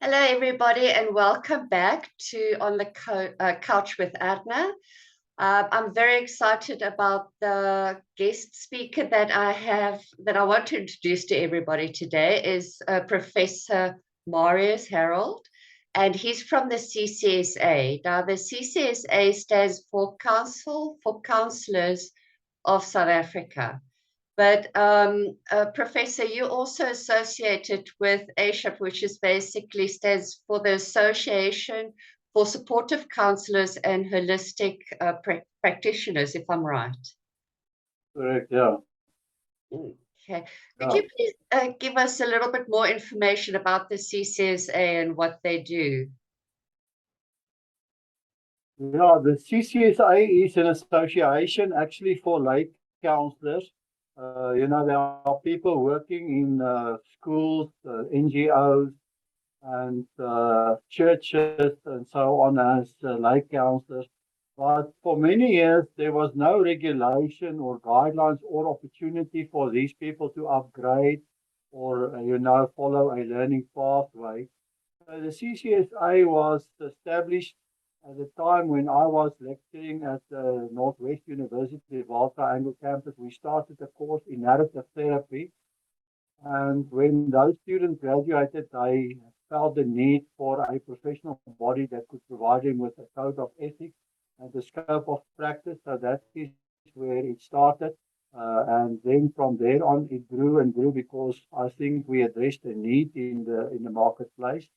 Hello, everybody, and welcome back to On the Couch with Adna. I'm very excited about the guest speaker that I want to introduce to everybody today is Professor Marius Herholdt, and he's from the CCSA. Now, the CCSA stands for Council for Counsellors of South Africa. But Professor, you're also associated with ASCHP, which is basically stands for the Association for Supportive Counselors and Holistic Practitioners, if I'm right. Correct, yeah. Okay. Could you please give us a little bit more information about the CCSA and what they do? Yeah, the CCSA is an association actually for lay counselors. There are people working in schools, NGOs, and churches, and so on as lay counselors. But for many years, there was no regulation or guidelines or opportunity for these people to upgrade or, follow a learning pathway. So the CCSA was established at the time when I was lecturing at the Northwest University Volta Angle campus. We started a course in narrative therapy. And when those students graduated, they felt the need for a professional body that could provide them with a code of ethics and the scope of practice. So that is where it started. And then from there on, it grew and grew because I think we addressed a need in the marketplace.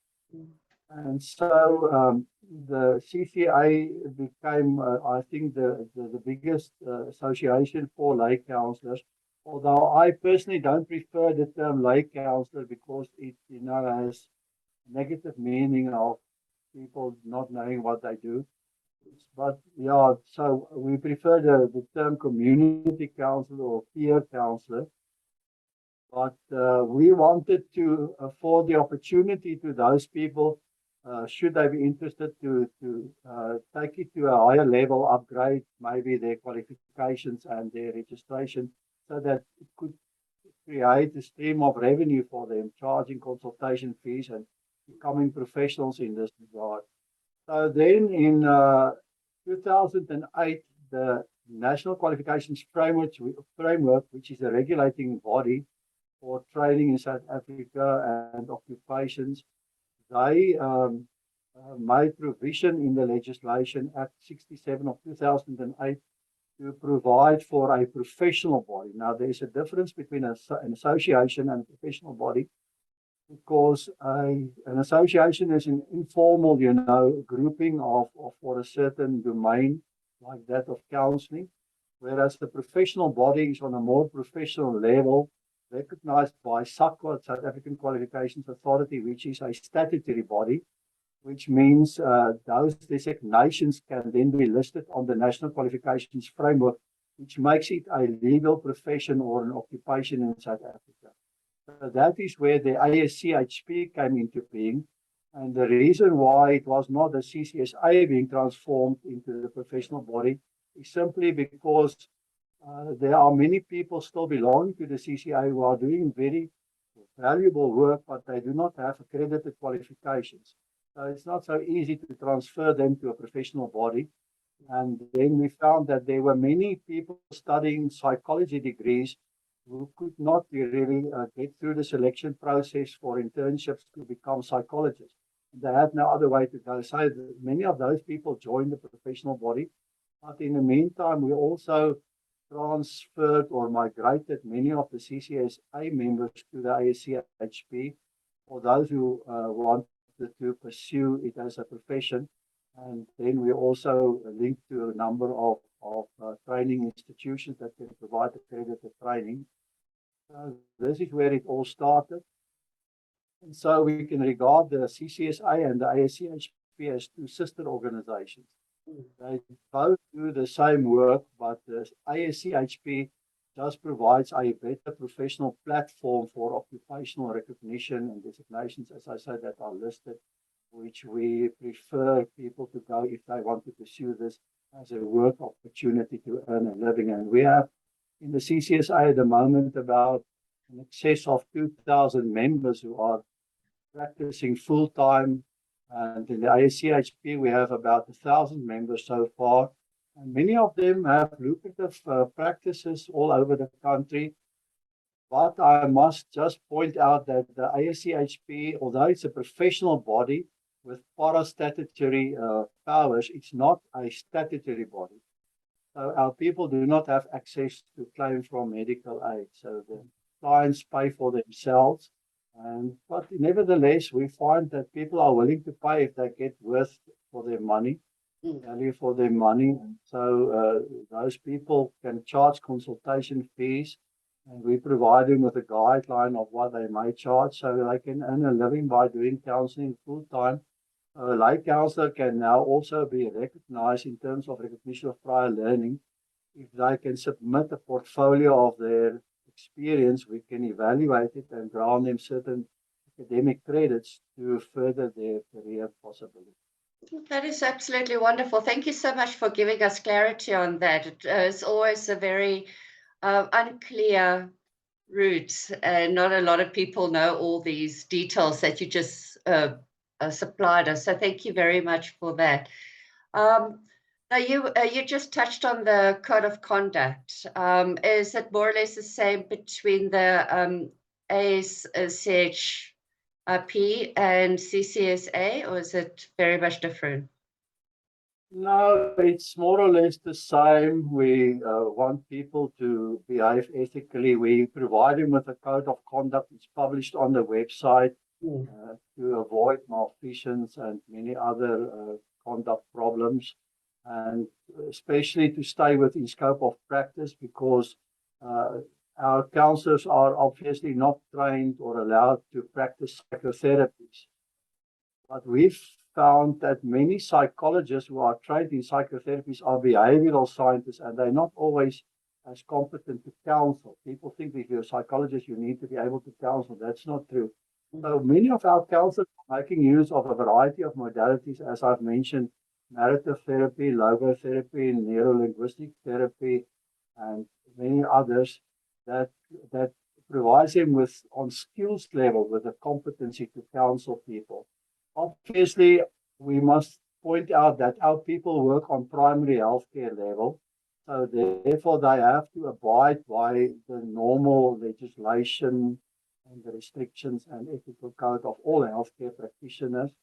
And so the CCA became, I think, the biggest association for lay counselors. Although I personally don't prefer the term lay counselor because it, has negative meaning of people not knowing what they do. But yeah, so we prefer the term community counselor or peer counselor. But we wanted to afford the opportunity to those people, should they be interested, to take it to a higher level, upgrade maybe their qualifications and their registration, so that it could create a stream of revenue for them, charging consultation fees and becoming professionals in this regard. So then in 2008, the National Qualifications Framework, which is a regulating body for training in South Africa and occupations, they made provision in the legislation Act 67 of 2008 to provide for a professional body. Now, there's a difference between an association and a professional body, because an association is an informal, grouping of for a certain domain, like that of counseling, whereas the professional body is on a more professional level, recognized by SAQA, South African Qualifications Authority, which is a statutory body, which means those designations can then be listed on the National Qualifications Framework, which makes it a legal profession or an occupation in South Africa. So that is where the ASCHP came into being. And the reason why it was not the CCSA being transformed into the professional body is simply because there are many people still belonging to the CCA who are doing very valuable work, but they do not have accredited qualifications. So it's not so easy to transfer them to a professional body. And then we found that there were many people studying psychology degrees who could not really get through the selection process for internships to become psychologists. They had no other way to go. So many of those people joined the professional body. But in the meantime, we also transferred or migrated many of the CCSA members to the ASCHP, for those who wanted to pursue it as a profession. And then we also linked to a number of training institutions that can provide accredited training. This is where it all started. And so we can regard the CCSA and the ASCHP as two sister organizations. They both do the same work, but the ASCHP just provides a better professional platform for occupational recognition and designations, as I said, that are listed, which we prefer people to go if they want to pursue this as a work opportunity to earn a living. And we have in the CCSA at the moment about in excess of 2,000 members who are practicing full-time. And in the ASCHP, we have about 1,000 members so far. And many of them have lucrative practices all over the country. But I must just point out that the ASCHP, although it's a professional body with parastatutory powers, it's not a statutory body. So our people do not have access to claim from medical aid. So the clients pay for themselves. But nevertheless, we find that people are willing to pay if they get worth for their money, value for their money. And so those people can charge consultation fees, and we provide them with a guideline of what they may charge so they can earn a living by doing counseling full time. A lay counsellor can now also be recognized in terms of recognition of prior learning. If they can submit a portfolio of their experience, we can evaluate it and grant them certain academic credits to further their career possibility. That is absolutely wonderful. Thank you so much for giving us clarity on that. It's always a very unclear route, and not a lot of people know all these details that you just supplied us. So thank you very much for that. Now you just touched on the code of conduct. Is it more or less the same between the ASCHP and CCSA, or is it very much different? No, it's more or less the same. We want people to behave ethically. We provide them with a code of conduct. It's published on the website to avoid malfeasance and many other conduct problems, and especially to stay within scope of practice, because our counsellors are obviously not trained or allowed to practice psychotherapies. But we've found that many psychologists who are trained in psychotherapies are behavioral scientists, and they're not always as competent to counsel. People think if you're a psychologist, you need to be able to counsel. That's not true. So many of our counselors are making use of a variety of modalities, as I've mentioned: narrative therapy, logotherapy, neuro-linguistic therapy, and many others that provides them with, on skills level, with the competency to counsel people. Obviously, we must point out that our people work on primary healthcare level, so therefore they have to abide by the normal legislation and the restrictions and ethical code of all healthcare practitioners.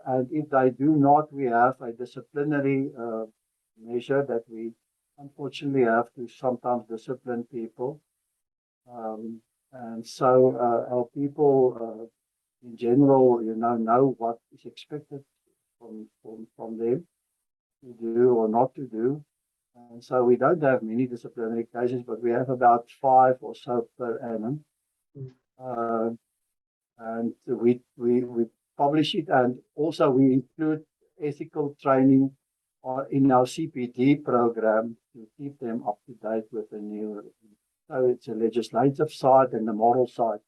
And if they do not, we have a disciplinary measure that we unfortunately have to sometimes discipline people. And so our people in general, know what is expected from them to do or not to do. And so we don't have many disciplinary cases, but we have about 5 or so per annum. And we publish it, and also we include ethical training in our CPD program to keep them up to date with the new. So it's a legislative side and the moral side.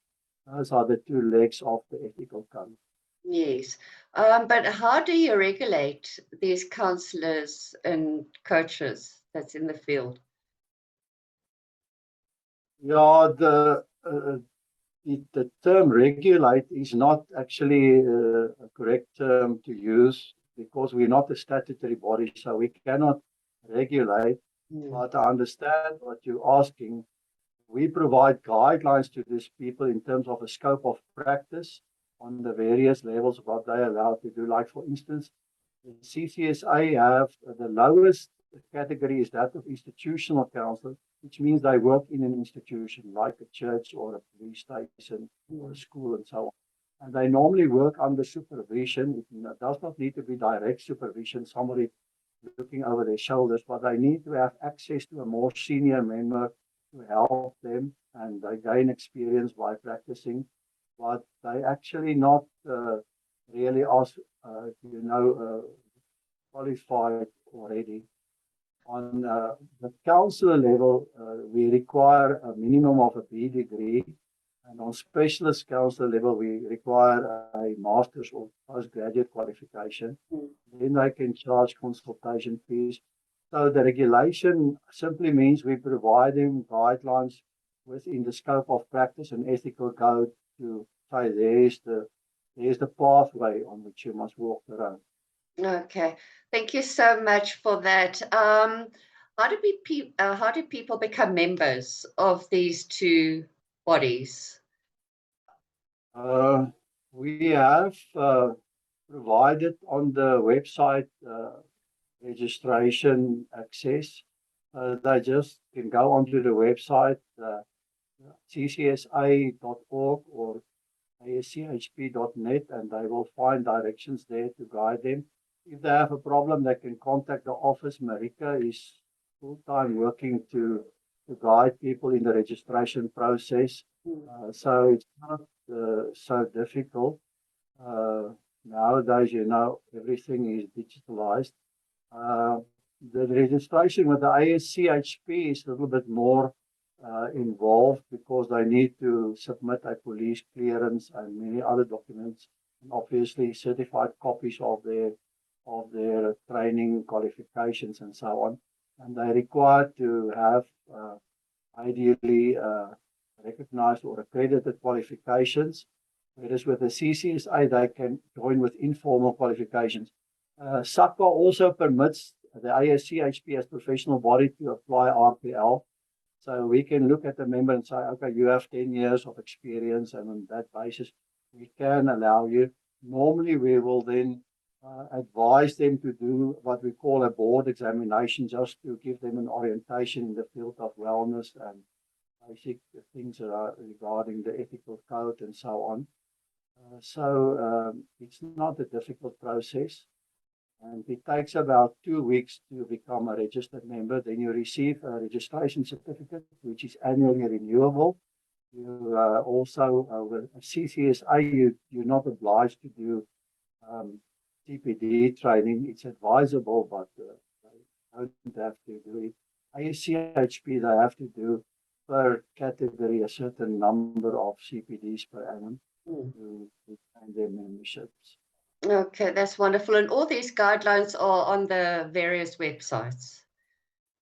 Those are the 2 legs of the ethical code. Yes. But how do you regulate these counsellors and coaches that's in the field? Yeah, the term regulate is not actually a correct term to use, because we're not a statutory body, so we cannot regulate. But I understand what you're asking. We provide guidelines to these people in terms of a scope of practice on the various levels of what they're allowed to do. Like, for instance, the CCSA have the lowest category is that of institutional counsellor, which means they work in an institution like a church or a police station or a school and so on. And they normally work under supervision. It does not need to be direct supervision, somebody looking over their shoulders, but they need to have access to a more senior member to help them, and they gain experience by practicing. But they actually not really qualified already. On the counsellor level, we require a minimum of a B degree, and on specialist counsellor level, we require a master's or postgraduate qualification. Then they can charge consultation fees. So the regulation simply means we provide them guidelines within the scope of practice and ethical code to say there's the pathway on which you must walk around. Okay, thank you so much for that. How do people become members of these two bodies? We have provided on the website registration access. They just can go onto the website CCSA.org or ASCHP.net, and they will find directions there to guide them. If they have a problem, they can contact the office. Marika is full-time working to guide people in the registration process. So it's not so difficult. Nowadays, everything is digitalized. The registration with the ASCHP is a little bit more involved because they need to submit a police clearance and many other documents, and obviously certified copies of their training qualifications and so on. And they're required to have ideally recognized or accredited qualifications. Whereas with the CCSA, they can join with informal qualifications. SACA also permits the ASCHP as professional body to apply RPL. So we can look at the member and say, okay, you have 10 years of experience, and on that basis, we can allow you. Normally, we will then advise them to do what we call a board examination, just to give them an orientation in the field of wellness and basic things regarding the ethical code and so on. So it's not a difficult process, and it takes about 2 weeks to become a registered member. Then you receive a registration certificate, which is annually renewable. You also, with CCSA, you're not obliged to do CPD training. It's advisable, but they don't have to do it. ASCHP, they have to do per category a certain number of CPDs per annum to find their memberships. Okay, that's wonderful. And all these guidelines are on the various websites.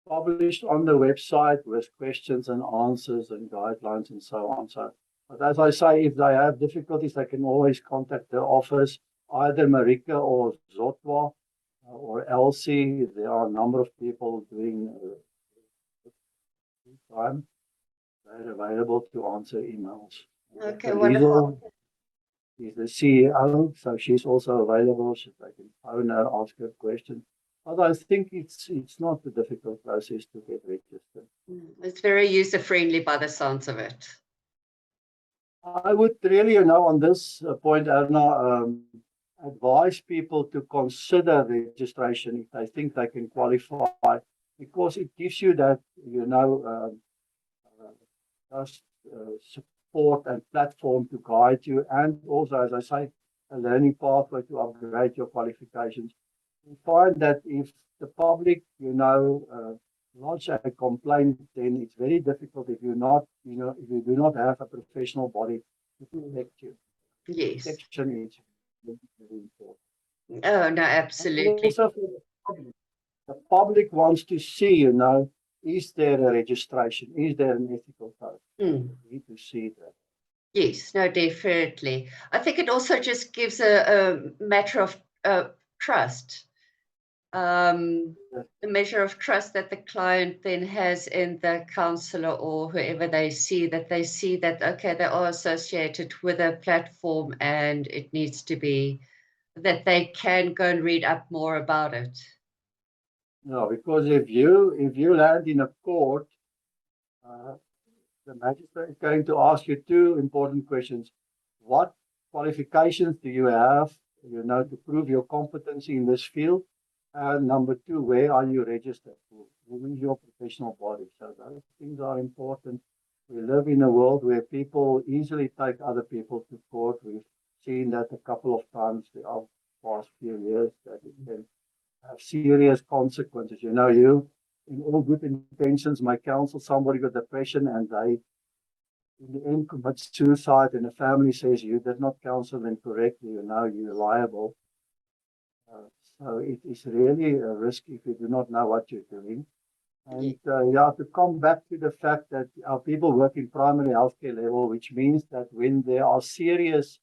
Published on the website with questions and answers and guidelines and so on. So, but as I say, if they have difficulties, they can always contact the office, either Marika or Zotwa or Elsie. There are a number of people doing time. They're available to answer emails. Okay, wonderful. She's the CEO, so she's also available. So they can phone her, ask her questions. But I think it's not a difficult process to get registered. It's very user-friendly by the sounds of it. I would really, on this point, Erna, advise people to consider registration if they think they can qualify, because it gives you that, just support and platform to guide you, and also, as I say, a learning pathway to upgrade your qualifications. We find that if the public, lodge a complaint, then it's very difficult if if you do not have a professional body to protect you. Yes. Protection is very important. Oh, no, absolutely. Also, the public wants to see, is there a registration? Is there an ethical code? We need to see that. Yes, no, definitely. I think it also just gives a matter of trust. The measure of trust that the client then has in the counsellor or whoever they see that, okay, they are associated with a platform, and it needs to be that they can go and read up more about it. No, because if you land in a court, the magistrate is going to ask you two important questions. What qualifications do you have, to prove your competency in this field? And number two, where are you registered? Who is your professional body? So those things are important. We live in a world where people easily take other people to court. We've seen that a couple of times the past few years, that it can have serious consequences. You in all good intentions, might counsel somebody with depression, and they in the end commit suicide, and the family says you did not counsel them correctly, you're liable. So it is really a risk if you do not know what you're doing. Yeah. And yeah, to come back to the fact that our people work in primary healthcare level, which means that when there are serious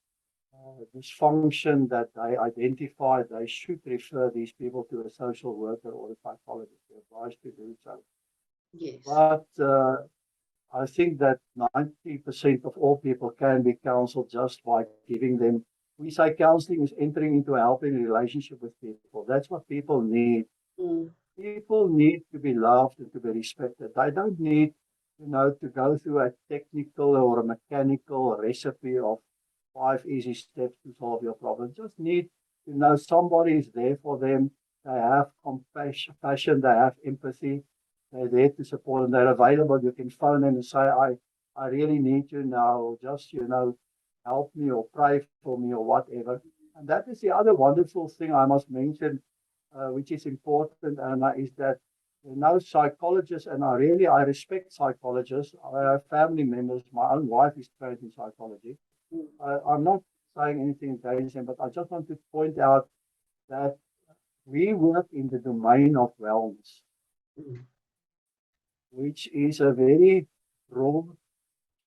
dysfunction that they identify, they should refer these people to a social worker or a psychologist. They're advised to do so. Yes. But I think that 90% of all people can be counseled just by giving them. We say counseling is entering into a helping relationship with people. That's what people need. Mm. People need to be loved and to be respected. They don't need, to go through a technical or a mechanical recipe of 5 easy steps to solve your problem. Just need, somebody is there for them. They have compassion, they have empathy. They're there to support them. They're available. You can phone them and say, I really need you now. Just, help me or pray for me or whatever. And that is the other wonderful thing I must mention, which is important, and is that psychologists, and I respect psychologists. I have family members. My own wife is trained in psychology. Mm. I'm not saying anything against them, but I just want to point out that we work in the domain of wellness, Mm. which is a very broad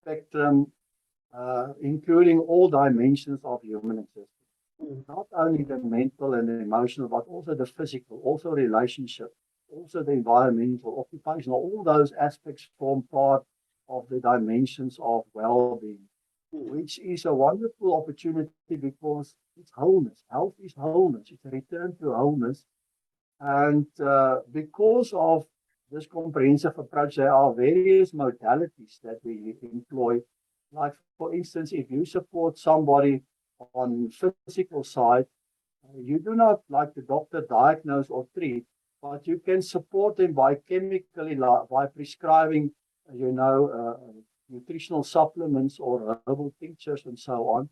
spectrum, including all dimensions of human existence. Mm. Not only the mental and the emotional, but also the physical, also relationship, also the environmental, occupational. All those aspects form part of the dimensions of well-being, which is a wonderful opportunity because it's wholeness. Health is wholeness. It's a return to wholeness. And because of this comprehensive approach, there are various modalities that we employ. Like, for instance, if you support somebody on physical side, you do not, like the doctor, diagnose or treat, but you can support them by chemically, by prescribing, nutritional supplements or herbal tinctures and so on.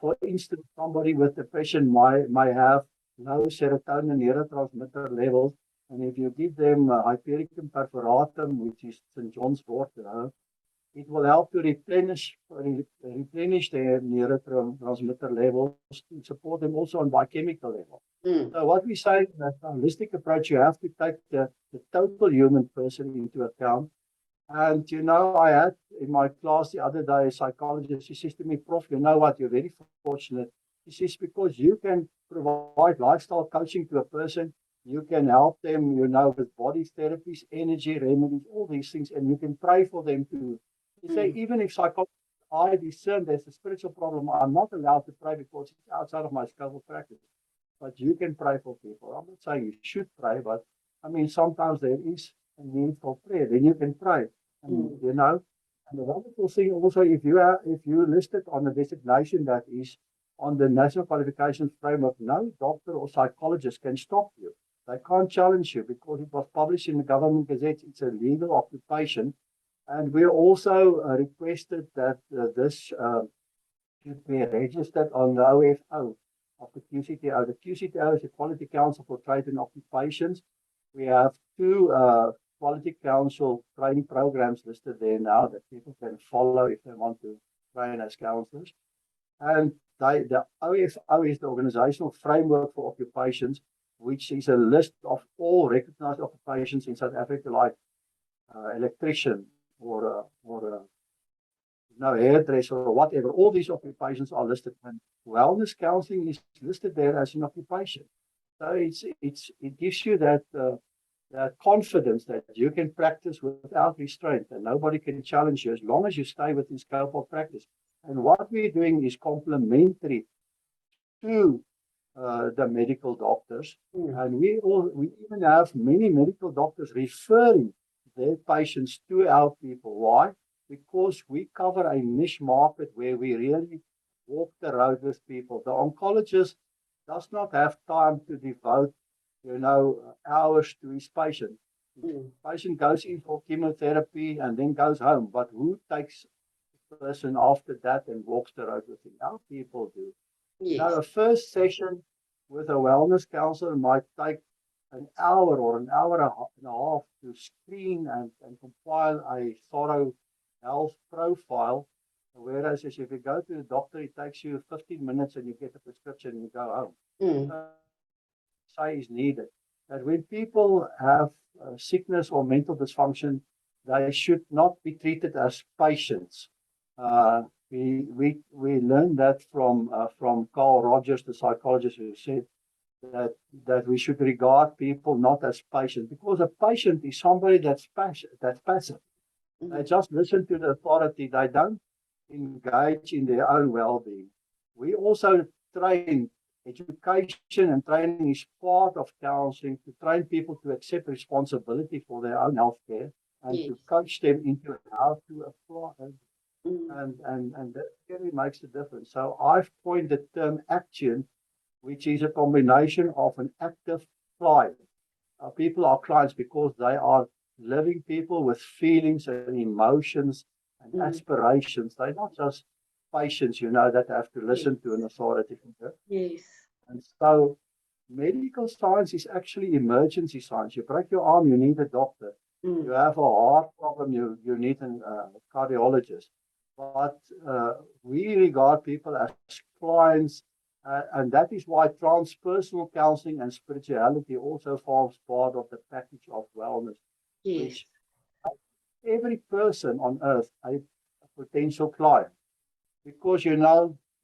For instance, somebody with depression might have low serotonin neurotransmitter levels, and if you give them Hypericum perforatum, which is St. John's wort, it will help to replenish their neurotransmitter levels to support them also on biochemical level. Mm. So what we say in that holistic approach, you have to take the total human person into account. And I had in my class the other day a psychologist. She says to me, Prof, you know what, you're very fortunate. She says, because you can provide lifestyle coaching to a person, you can help them, with body therapies, energy remedies, all these things, and you can pray for them too. You say, even if I discern there's a spiritual problem, I'm not allowed to pray because it's outside of my scope of practice. But you can pray for people. I'm not saying you should pray, but I mean, sometimes there is a need for prayer. Then you can pray. And, and the wonderful thing also, if you listed on a designation that is on the National Qualifications Framework, no doctor or psychologist can stop you. They can't challenge you because it was published in the Government Gazette. It's a legal occupation. And we also requested that this should be registered on the OFO of the QCTO. The QCTO is the Quality Council for Trade and Occupations. We have two Quality Council training programs listed there now that people can follow if they want to train as counsellors. And the OFO is the Organizational Framework for Occupations, which is a list of all recognized occupations in South Africa, like electrician or hairdresser or whatever. All these occupations are listed, and wellness counseling is listed there as an occupation. So it gives you that confidence that you can practice without restraint, and nobody can challenge you as long as you stay within scope of practice. And what we're doing is complementary to the medical doctors, and we even have many medical doctors referring their patients to our people. Why? Because we cover a niche market where we really walk the road with people. The oncologist does not have time to devote, hours to his patient. The patient goes in for chemotherapy and then goes home. But who takes the person after that and walks the road with him? Our people do. Yes. A first session with a wellness counselor might take an hour or an hour and a half to screen and compile a thorough health profile. Whereas if you go to the doctor, it takes you 15 minutes and you get a prescription and you go home. Say is needed. that when people have sickness or mental dysfunction, they should not be treated as patients. We learned that from Carl Rogers, the psychologist, who said that we should regard people not as patients, because a patient is somebody that's passive. They just listen to the authority. They don't engage in their own well-being. We also train. Education and training is part of counseling, to train people to accept responsibility for their own health care and to coach them into how to apply. And that really makes a difference. So I've coined the term action, which is a combination of an active client. People are clients because they are living people with feelings and emotions and aspirations. They're not just patients, that have to listen to an authority figure. Yes. And so medical science is actually emergency science. You break your arm, you need a doctor. You have a heart problem, you need a cardiologist. But we regard people as clients, and that is why transpersonal counseling and spirituality also forms part of the package of wellness. Yes. Which every person on earth a potential client. Because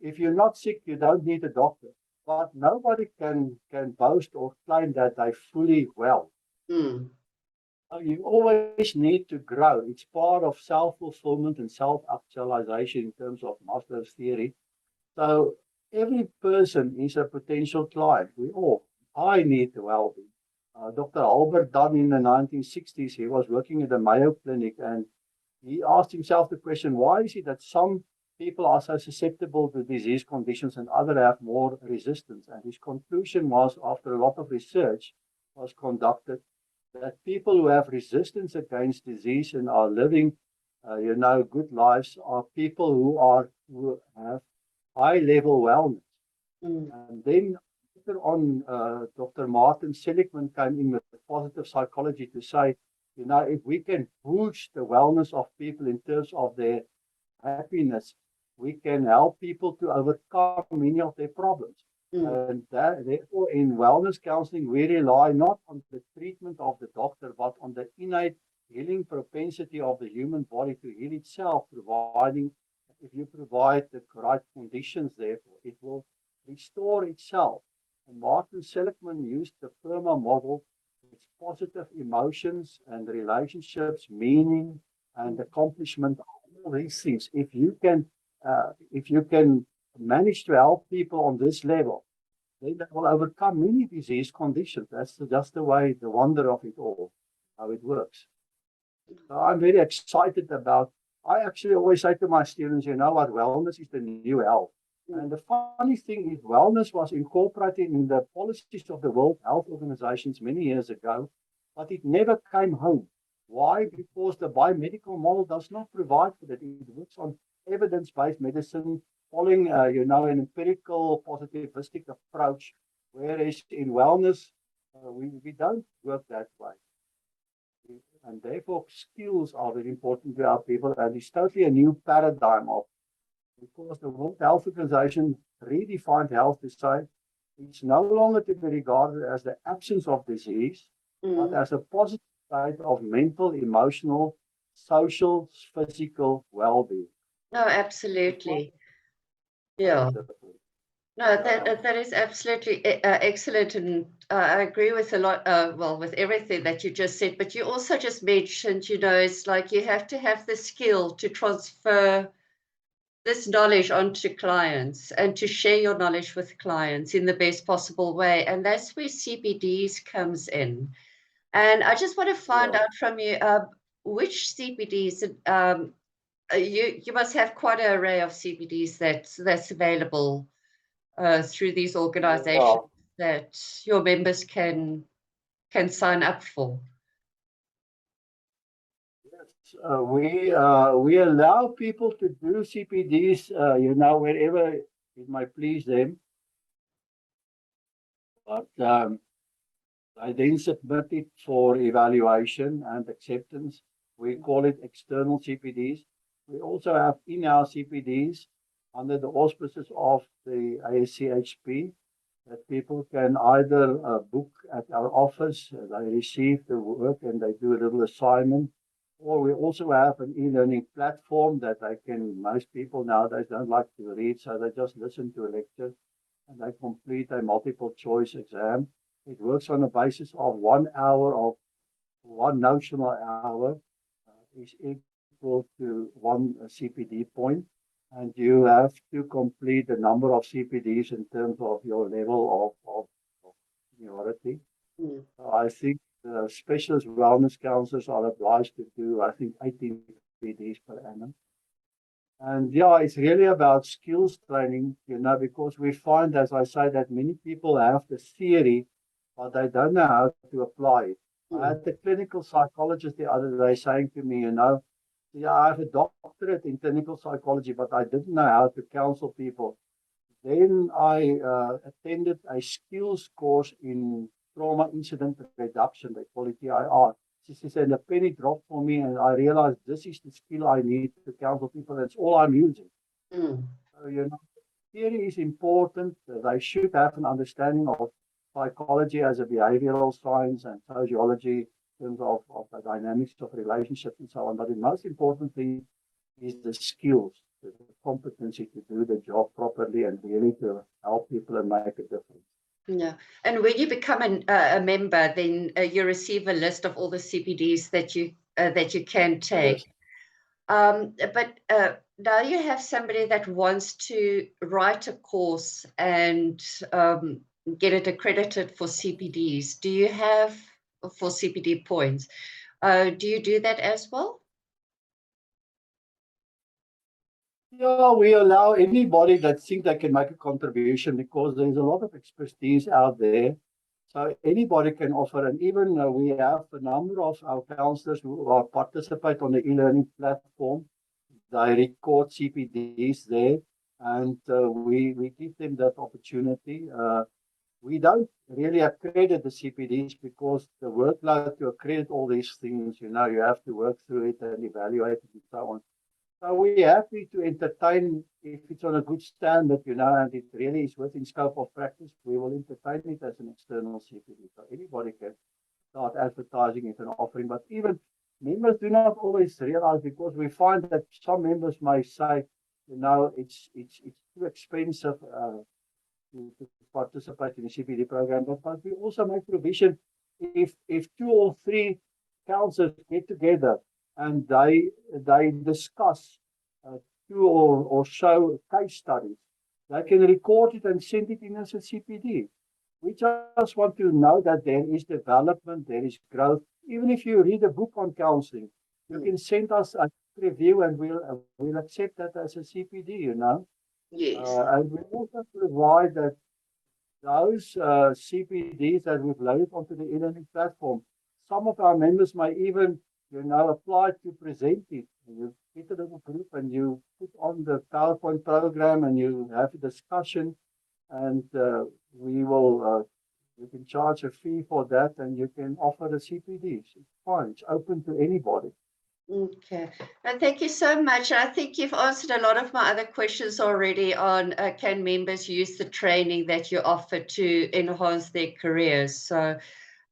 if you're not sick, you don't need a doctor. But nobody can boast or claim that they're fully well. So you always need to grow. It's part of self-fulfillment and self-actualization in terms of Maslow's theory. So every person is a potential client. I need the well-being. Dr. Albert Dunn in the 1960s, he was working at the Mayo Clinic, and he asked himself the question, why is it that some people are so susceptible to disease conditions and others have more resistance? And his conclusion was, after a lot of research was conducted, that people who have resistance against disease and are living, good lives are people who have high-level wellness. And then later on, Dr. Martin Seligman came in with positive psychology to say, if we can boost the wellness of people in terms of their happiness, we can help people to overcome many of their problems. And therefore, in wellness counseling, we rely not on the treatment of the doctor, but on the innate healing propensity of the human body to heal itself, if you provide the right conditions, therefore, it will restore itself. And Martin Seligman used the PERMA model, its positive emotions and relationships, meaning and accomplishment, all these things. If you can manage to help people on this level, then they will overcome many disease conditions. That's just the wonder of it all, how it works. So I'm very excited I actually always say to my students, what, wellness is the new health. And the funny thing is, wellness was incorporated in the policies of the World Health Organizations many years ago, but it never came home. Why? Because the biomedical model does not provide for that. It works on evidence-based medicine, following, an empirical, positivistic approach, whereas in wellness, we don't work that way. And therefore, skills are very important to our people, and it's totally a new paradigm because the World Health Organization redefined health to say it's no longer to be regarded as the absence of disease, but as a positive state of mental, emotional, social, physical well-being. No, absolutely. Yeah. No, that is absolutely excellent, and I agree with a lot. With everything that you just said. But you also just mentioned, it's like you have to have the skill to transfer this knowledge onto clients and to share your knowledge with clients in the best possible way, and that's where CPDs comes in. And I just want to find out from you which CPDs. You must have quite an array of CPDs that's available through these organizations that your members can sign up for. Yes, we allow people to do CPDs, wherever it might please them. But I then submit it for evaluation and acceptance. We call it external CPDs. We also have in-house CPDs under the auspices of the ASCHP. that people can either book at our office, they receive the work and they do a little assignment, or we also have an e-learning platform that most people nowadays don't like to read, so they just listen to a lecture and they complete a multiple choice exam. It works on the basis of 1 hour of one notional hour is equal to one CPD point, and you have to complete a number of CPDs in terms of your level of seniority. Mm. So I think the specialist wellness counselors are obliged to do, I think, 18 CPDs per annum. And yeah, it's really about skills training, because we find, as I say, that many people have the theory, but they don't know how to apply it. I had the clinical psychologist the other day saying to me, yeah, I have a doctorate in clinical psychology, but I didn't know how to counsel people. Then I attended a skills course in trauma incident reduction, they call it TIR. She said, the penny dropped for me, and I realized this is the skill I need to counsel people. That's all I'm using. So, theory is important. They should have an understanding of psychology as a behavioral science and sociology in terms of the dynamics of relationships and so on. But the most important thing is the skills, the competency to do the job properly and really to help people and make a difference. Yeah, and when you become a member, then you receive a list of all the CPDs that you can take. Yes. But now you have somebody that wants to write a course and get it accredited for CPDs. Do you have for CPD points? Do you do that as well? Yeah, we allow anybody that thinks they can make a contribution because there's a lot of expertise out there. So anybody can offer, and even we have a number of our counselors who participate on the e-learning platform. They record CPDs there, and we give them that opportunity. We don't really accredit the CPDs because the workload to accredit all these things, you have to work through it and evaluate it and so on. So we're happy to entertain if it's on a good standard, and it really is within scope of practice, we will entertain it as an external CPD. So anybody can start advertising it and offering, but even members do not always realize, because we find that some members may say, it's too expensive to participate in the CPD program, but we also make provision if 2 or 3 councils get together and they discuss 2 or so case studies, they can record it and send it in as a CPD. We just want to know that there is development, there is growth. Even if you read a book on counseling, you can send us a review and we'll accept that as a CPD, Yes. And we also provide that those CPDs that we've loaded onto the e-learning platform, some of our members may even, apply to present it. You get a little group and you put on the PowerPoint program and you have a discussion, and you can charge a fee for that, and you can offer the CPDs. It's fine. It's open to anybody. Okay, and thank you so much. I think you've answered a lot of my other questions already on can members use the training that you offer to enhance their careers. So,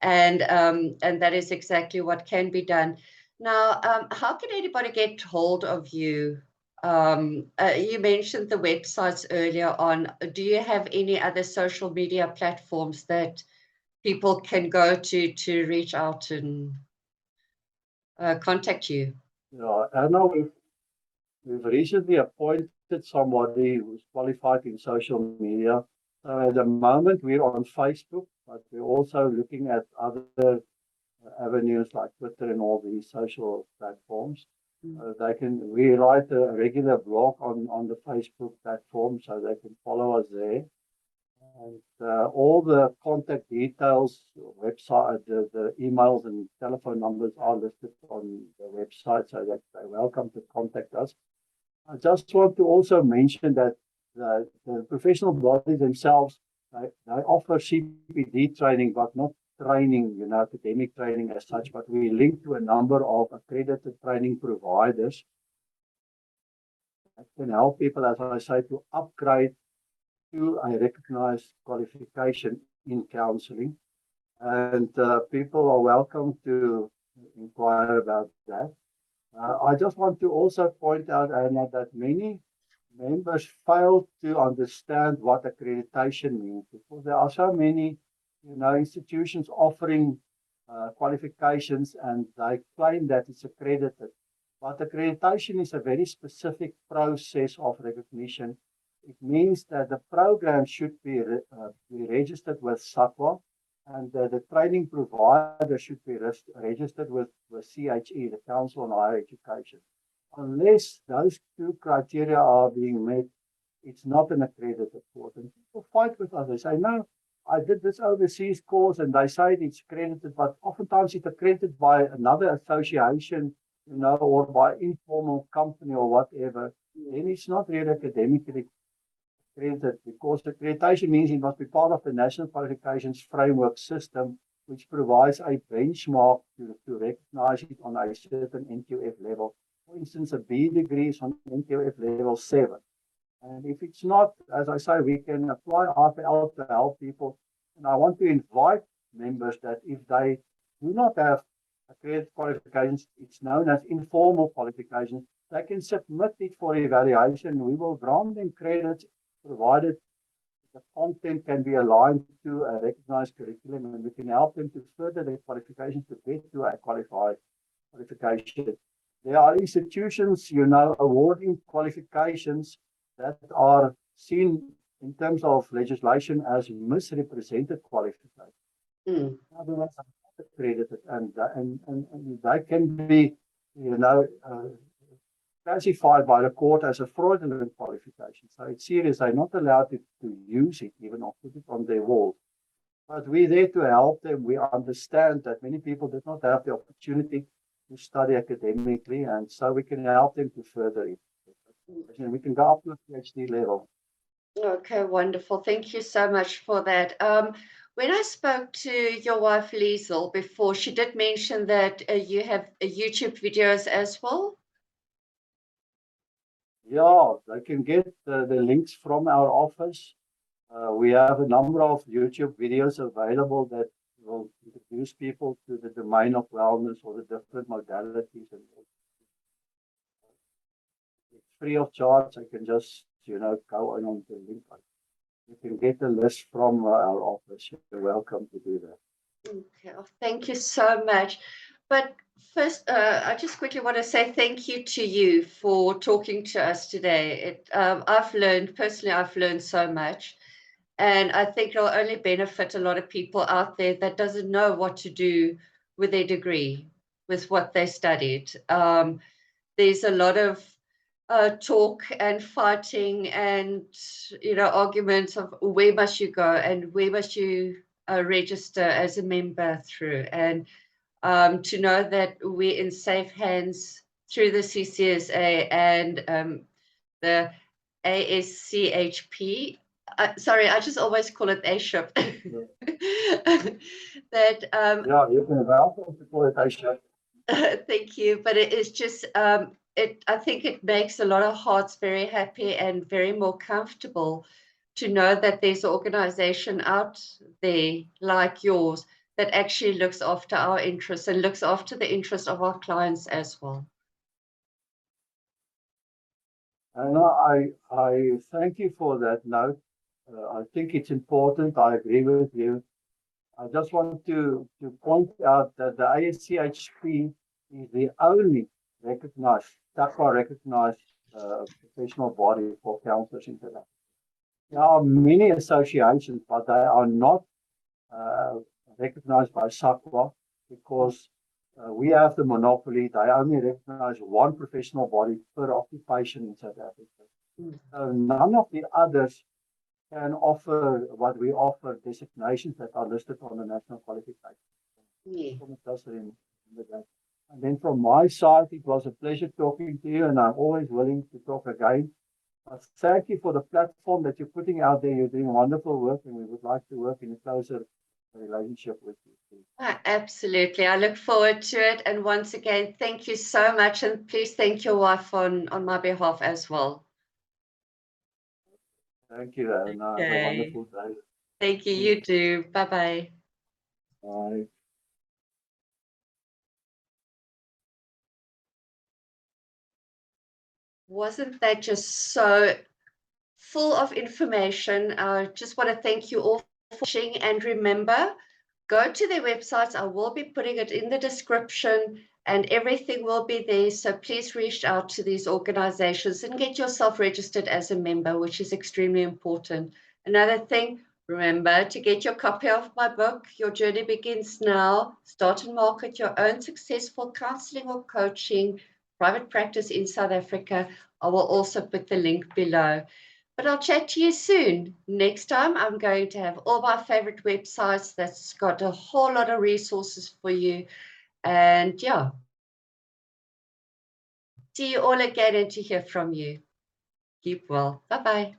and that is exactly what can be done. Now, how can anybody get hold of you? You mentioned the websites earlier on. Do you have any other social media platforms that people can go to reach out and contact you? Yeah, I know we've recently appointed somebody who's qualified in social media. So at the moment, we're on Facebook, but we're also looking at other avenues like Twitter and all these social platforms. We write a regular blog on the Facebook platform, so they can follow us there. And all the contact details, website, the emails and telephone numbers are listed on the website, so that they're welcome to contact us. I just want to also mention that the professional bodies themselves, they offer CPD training, but not training, academic training as such, but we link to a number of accredited training providers that can help people, as I say, to upgrade to a recognized qualification in counseling. And people are welcome to inquire about that. I just want to also point out, Anna, that many members fail to understand what accreditation means, because there are so many, institutions offering qualifications, and they claim that it's accredited. But accreditation is a very specific process of recognition. It means that the program should be registered with SAQA, and the training provider should be registered with CHE, the Council on Higher Education. Unless those two criteria are being met, it's not an accredited course. And people fight with us. They say, no, I did this overseas course, and they say it's accredited, but oftentimes it's accredited by another association, or by informal company or whatever. Then it's not really academically accredited, because accreditation means it must be part of the National Qualifications Framework system, which provides a benchmark to recognize it on a certain NQF level. For instance, a B degree is on NQF level 7. And if it's not, as I say, we can apply RPL to help people. And I want to invite members that if they do not have accredited qualifications, it's known as informal qualifications, they can submit it for evaluation. We will grant them credits, provided the content can be aligned to a recognized curriculum, and we can help them to further their qualifications to get to a qualified qualification. There are institutions, awarding qualifications that are seen in terms of legislation as misrepresented qualifications. In other words, accredited, and they can be, classified by the court as a fraudulent qualification. So it's serious. They're not allowed to use it, even or put it on their wall. But we're there to help them. We understand that many people did not have the opportunity to study academically, and so we can help them to further it. And we can go up to a PhD level. Okay, wonderful. Thank you so much for that. When I spoke to your wife, Liesel, before, she did mention that you have YouTube videos as well. Yeah, they can get the links from our office. We have a number of YouTube videos available that will introduce people to the domain of wellness or the different modalities. And it's free of charge. I can just, go on the link. You can get a list from our office. You're welcome to do that. Okay, thank you so much. But first, I just quickly want to say thank you to you for talking to us today. I've learned so much, and I think it'll only benefit a lot of people out there that doesn't know what to do with their degree, with what they studied. There's a lot of talk and fighting and arguments of where must you go and where must you register as a member through, and to know that we're in safe hands through the CCSA and the ASCHP. Sorry, I just always call it ASCHP. Yeah, you can welcome to call it ASCHP. Thank you, but it is just I think it makes a lot of hearts very happy and very more comfortable to know that there's an organization out there like yours that actually looks after our interests and looks after the interest of our clients as well. And I thank you for that note. I think it's important. I agree with you. I just want to point out that the ASCHP is the only recognized, SAQA recognized professional body for counsellors internationally. There are many associations, but they are not recognized by SAQA because we have the monopoly. They only recognize one professional body per occupation in South Africa. So none of the others can offer what we offer, designations that are listed on the national qualification. Yeah. And then from my side, it was a pleasure talking to you, and I'm always willing to talk again. Thank you for the platform that you're putting out there. You're doing wonderful work, and we would like to work in a closer relationship with you. Absolutely. I look forward to it. And once again, thank you so much. And please thank your wife on my behalf as well. Thank you, and have a wonderful day. Thank you. You too. Bye-bye. Bye. Wasn't that just so full of information? I just want to thank you all for watching, and remember, go to their websites. I will be putting it in the description and everything will be there. So please reach out to these organizations and get yourself registered as a member, which is extremely important. Another thing, remember to get your copy of my book, Your Journey Begins Now. Start and market your own successful counseling or coaching, private practice in South Africa. I will also put the link below. But I'll chat to you soon. Next time, I'm going to have all my favorite websites that's got a whole lot of resources for you. And yeah, see you all again and to hear from you. Keep well. Bye-bye.